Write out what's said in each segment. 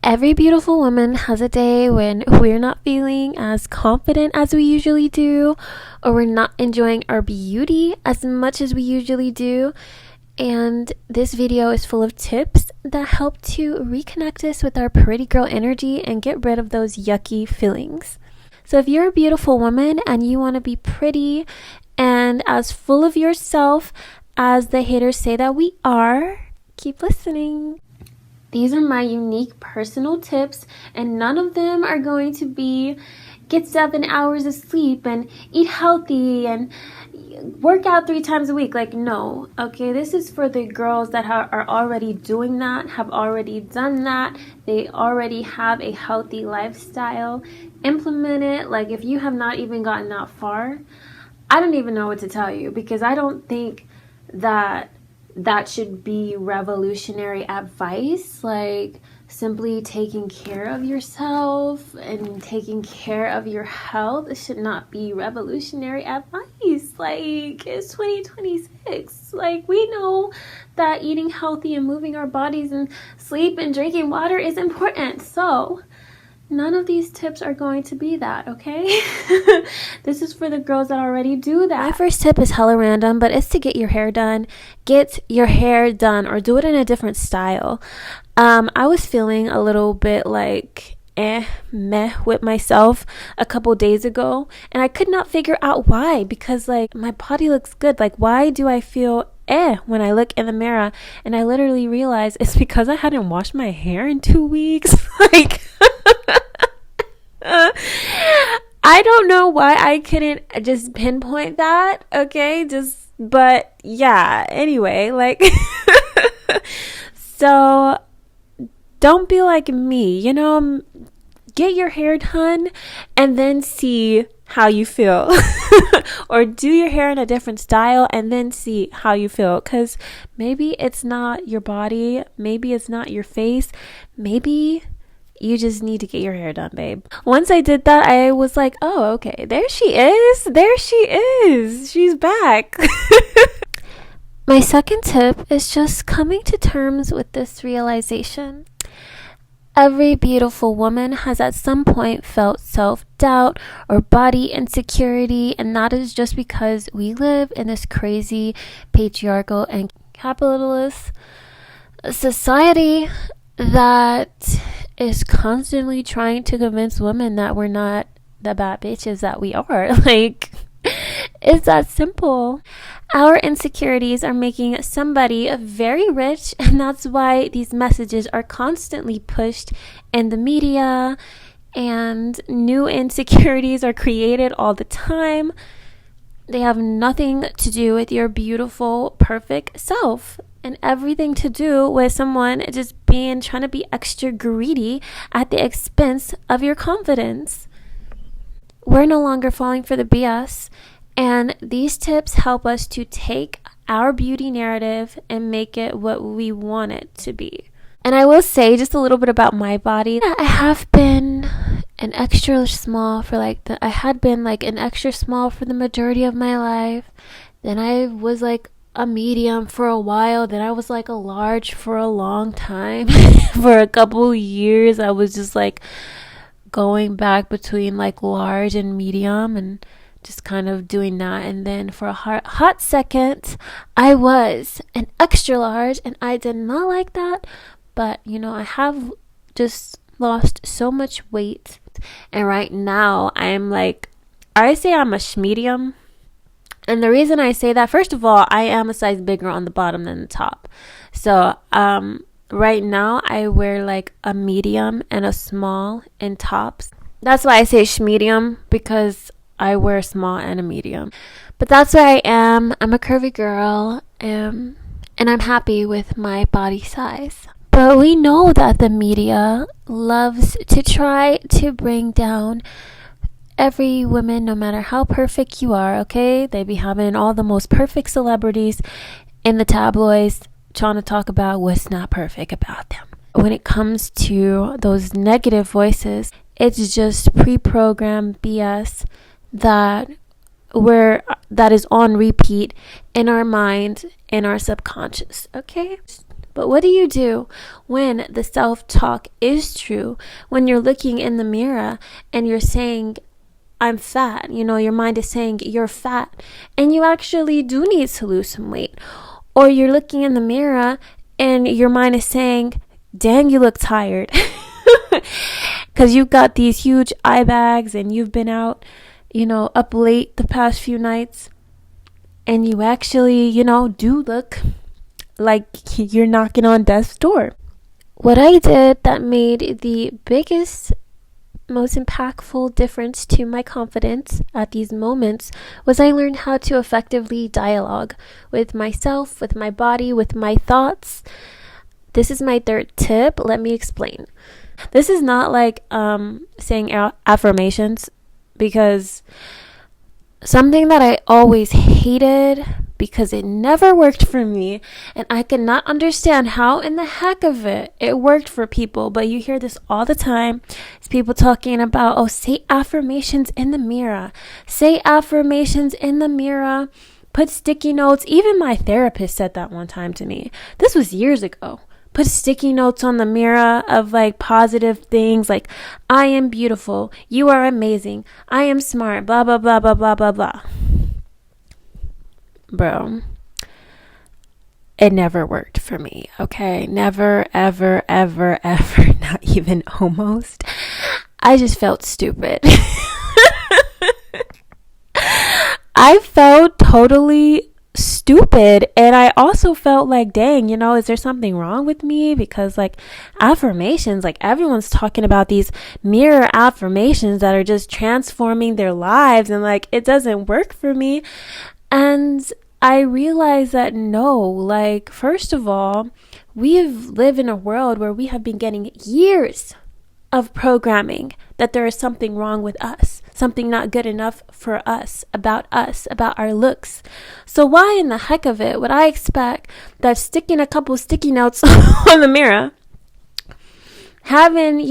Every beautiful woman has a day when we're not feeling as confident as we usually do, or we're not enjoying our beauty as much as we usually do. And this video is full of tips that help to reconnect us with our pretty girl energy and get rid of those yucky feelings. So if you're a beautiful woman and you want to be pretty and as full of yourself as the haters say that we are, keep listening. These are my unique personal tips, and none of them are going to be get 7 hours of sleep and eat healthy and work out 3 times a week. Like, no. Okay, this is for the girls that are already doing that, have already done that. They already have a healthy lifestyle. Implement it. Like, if you have not even gotten that far, I don't even know what to tell you, because I don't think that should be revolutionary advice. Like, simply taking care of yourself and taking care of your health, it should not be revolutionary advice. Like, it's 2026. Like, we know that eating healthy and moving our bodies and sleep and drinking water is important. So none of these tips are going to be that, okay? This is for the girls that already do that. My first tip is hella random, but it's to get your hair done. Get your hair done, or do it in a different style. I was feeling a little bit like meh with myself a couple days ago, and I could not figure out why, because like my body looks good. Like, why do I feel when I look in the mirror? And I literally realized it's because I hadn't washed my hair in 2 weeks. Like, I don't know why I couldn't just pinpoint that, okay? But yeah, anyway, like, so don't be like me, get your hair done and then see how you feel. Or do your hair in a different style and then see how you feel, because maybe it's not your body, maybe it's not your face, maybe you just need to get your hair done, babe. Once I did that, I was like, oh, okay, there she is, she's back. My second tip is just coming to terms with this realization. Every beautiful woman has at some point felt self-doubt or body insecurity, and that is just because we live in this crazy patriarchal and capitalist society that is constantly trying to convince women that we're not the bad bitches that we are. Like, it's that simple. Our insecurities are making somebody very rich, and that's why these messages are constantly pushed in the media, and new insecurities are created all the time. They have nothing to do with your beautiful, perfect self, and everything to do with someone just trying to be extra greedy at the expense of your confidence. We're no longer falling for the BS. And these tips help us to take our beauty narrative and make it what we want it to be. And I will say just a little bit about my body. I have been an extra small for I had been an extra small for the majority of my life. Then I was a medium for a while. Then I was a large for a long time. For a couple years, I was just going back between large and medium, and just kind of doing that. And then for a hot second, I was an extra large, and I did not like that. But I have just lost so much weight, and right now I say I'm a medium. And the reason I say that, first of all, I am a size bigger on the bottom than the top. So right now I wear a medium and a small in tops. That's why I say medium, because I wear a small and a medium. But that's where I am. I'm a curvy girl, and I'm happy with my body size. But we know that the media loves to try to bring down every woman, no matter how perfect you are, okay? They be having all the most perfect celebrities in the tabloids trying to talk about what's not perfect about them. When it comes to those negative voices, it's just pre-programmed BS that is on repeat in our mind, in our subconscious, okay? But what do you do when the self-talk is true? When you're looking in the mirror and you're saying, I'm fat. Your mind is saying you're fat and you actually do need to lose some weight. Or you're looking in the mirror and your mind is saying, dang, you look tired. Because you've got these huge eye bags and you've been out, up late the past few nights. And you actually, do look like you're knocking on death's door. What I did that made the biggest, most impactful difference to my confidence at these moments was I learned how to effectively dialogue with myself, with my body, with my thoughts. This is my third tip. Let me explain. This is not like saying affirmations, because something that I always hated because it never worked for me, and I could not understand how in the heck of it worked for people. But you hear this all the time. It's people talking about, oh, say affirmations in the mirror. Say affirmations in the mirror. Put sticky notes. Even my therapist said that one time to me. This was years ago. Put sticky notes on the mirror of like positive things like, I am beautiful. You are amazing. I am smart. Blah, blah, blah, blah, blah, blah, blah. Bro, it never worked for me, okay? Never, ever, ever, ever, not even almost. I just felt stupid. I felt totally stupid, and I also felt like, dang, is there something wrong with me? Because like affirmations, like everyone's talking about these mirror affirmations that are just transforming their lives, and like it doesn't work for me. And I realized that no, like, first of all, we live in a world where we have been getting years of programming that there is something wrong with us, something not good enough for us, about our looks. So why in the heck of it would I expect that sticking a couple sticky notes on the mirror, having,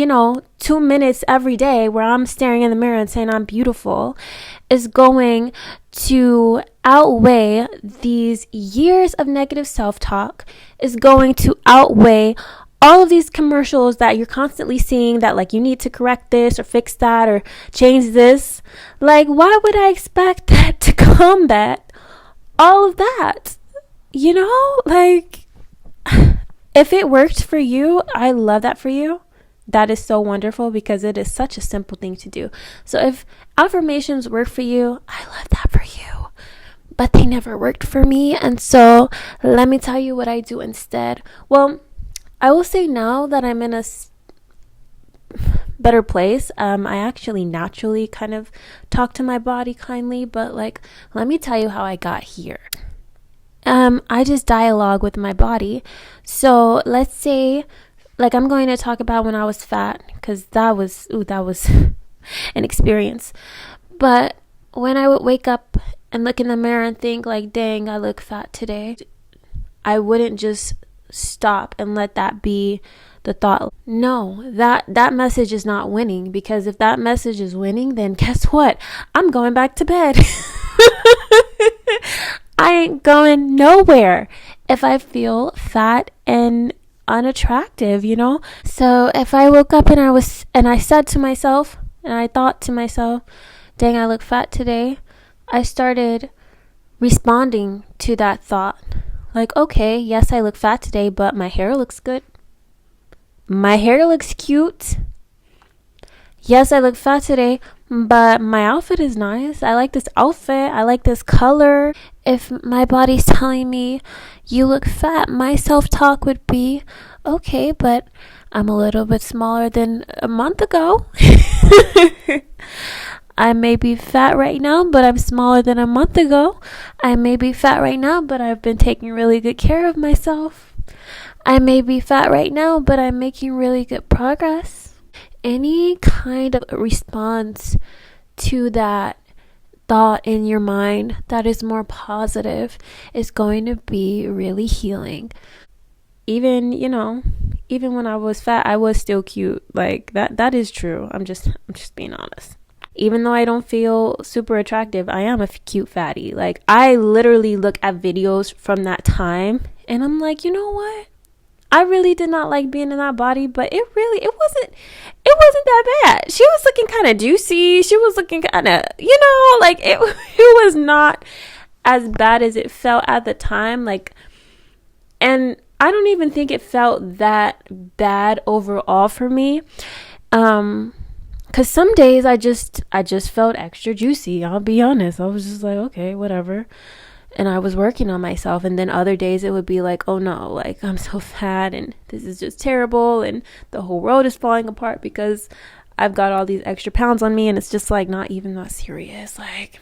2 minutes every day where I'm staring in the mirror and saying I'm beautiful, is going to outweigh these years of negative self-talk, is going to outweigh all of these commercials that you're constantly seeing that like you need to correct this or fix that or change this. Like, why would I expect that to combat all of that? Like, if it worked for you, I love that for you. That is so wonderful because it is such a simple thing to do. So if affirmations work for you, I love that for you. But they never worked for me. And so let me tell you what I do instead. Well, I will say now that I'm in a better place. I actually naturally kind of talk to my body kindly. But like, let me tell you how I got here. I just dialogue with my body. So let's say, like, I'm going to talk about when I was fat, because that was an experience. But when I would wake up and look in the mirror and think like, dang, I look fat today, I wouldn't just stop and let that be the thought. No, that message is not winning, because if that message is winning, then guess what? I'm going back to bed. I ain't going nowhere if I feel fat and unattractive, So if I woke up and I said to myself, and I thought to myself, dang, I look fat today, I started responding to that thought. Like, okay, yes, I look fat today, but my hair looks good. My hair looks cute. Yes, I look fat today, but my outfit is nice. I like this outfit. I like this color. If my body's telling me you look fat, my self-talk would be, okay, but I'm a little bit smaller than a month ago. I may be fat right now, but I'm smaller than a month ago. I may be fat right now, but I've been taking really good care of myself. I may be fat right now, but I'm making really good progress. Any kind of response to that thought in your mind that is more positive is going to be really healing. Even when I was fat, I was still cute. Like that is true. I'm just being honest. Even though I don't feel super attractive, I am a cute fatty. Like, I literally look at videos from that time and I'm like, you know what? I really did not like being in that body, but it wasn't that bad. She was looking kind of juicy. She was looking kind of, like it it was not as bad as it felt at the time. Like, and I don't even think it felt that bad overall for me. Cause some days I just felt extra juicy. I'll be honest. I was just like, okay, whatever. And I was working on myself. And then other days it would be like, oh no, like I'm so fat and this is just terrible and the whole world is falling apart because I've got all these extra pounds on me, and it's just like not even that serious. Like,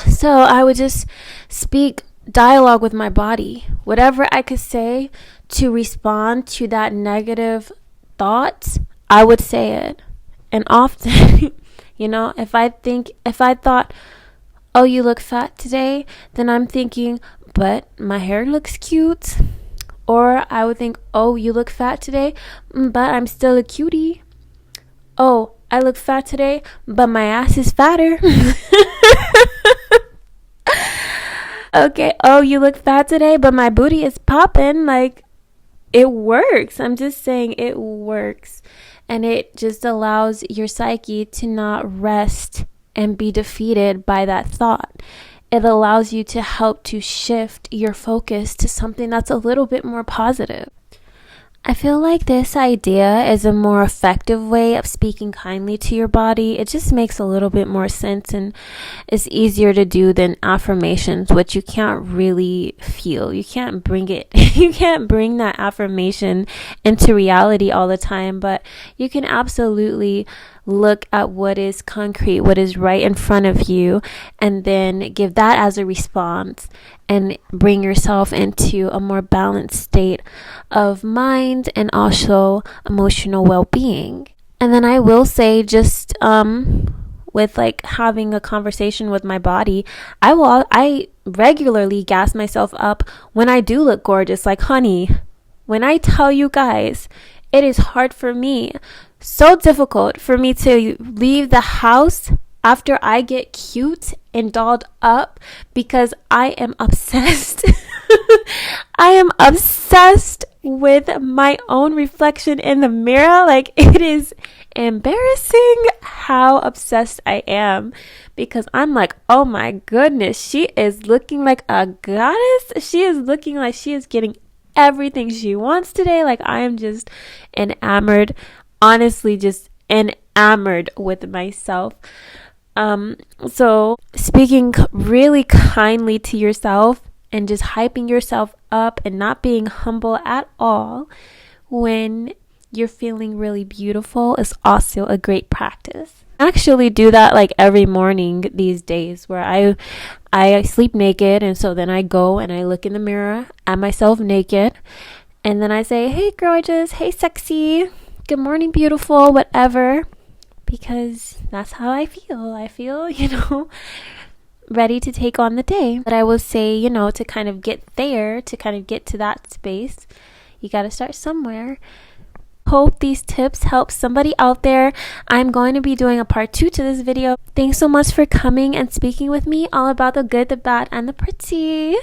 so I would just speak dialogue with my body, whatever I could say to respond to that negative thought, I would say it. And often, if I thought, oh, you look fat today, then I'm thinking, but my hair looks cute. Or I would think, oh, you look fat today, but I'm still a cutie. Oh, I look fat today, but my ass is fatter. Okay, oh, you look fat today, but my booty is popping. Like, it works. I'm just saying it works. And it just allows your psyche to not rest and be defeated by that thought. It allows you to help to shift your focus to something that's a little bit more positive. I feel like this idea is a more effective way of speaking kindly to your body. It just makes a little bit more sense and is easier to do than affirmations, which you can't really feel. You can't bring it, you can't bring that affirmation into reality all the time, but you can absolutely look at what is concrete, what is right in front of you, and then give that as a response and bring yourself into a more balanced state of mind and also emotional well-being. And then I will say, just with like having a conversation with my body, I regularly gas myself up when I do look gorgeous. Like, honey, when I tell you guys, it is hard for me, so difficult for me to leave the house after I get cute and dolled up because I am obsessed. I am obsessed with my own reflection in the mirror. Like, it is embarrassing how obsessed I am, because I'm like, oh my goodness, she is looking like a goddess. She is looking like she is getting everything she wants today. Like, I am just enamored, honestly, just enamored with myself. So speaking really kindly to yourself and just hyping yourself up and not being humble at all when you're feeling really beautiful is also a great practice. I actually do that like every morning these days, where I sleep naked, and so then I go and I look in the mirror at myself naked, and then I say, hey gorgeous, hey sexy, good morning beautiful, whatever, because that's how I feel. I feel, ready to take on the day. But I will say, to kind of get there, to kind of get to that space, you got to start somewhere. Hope these tips help somebody out there. I'm going to be doing a part 2 to this video. Thanks so much for coming and speaking with me all about the good, the bad, and the pretty.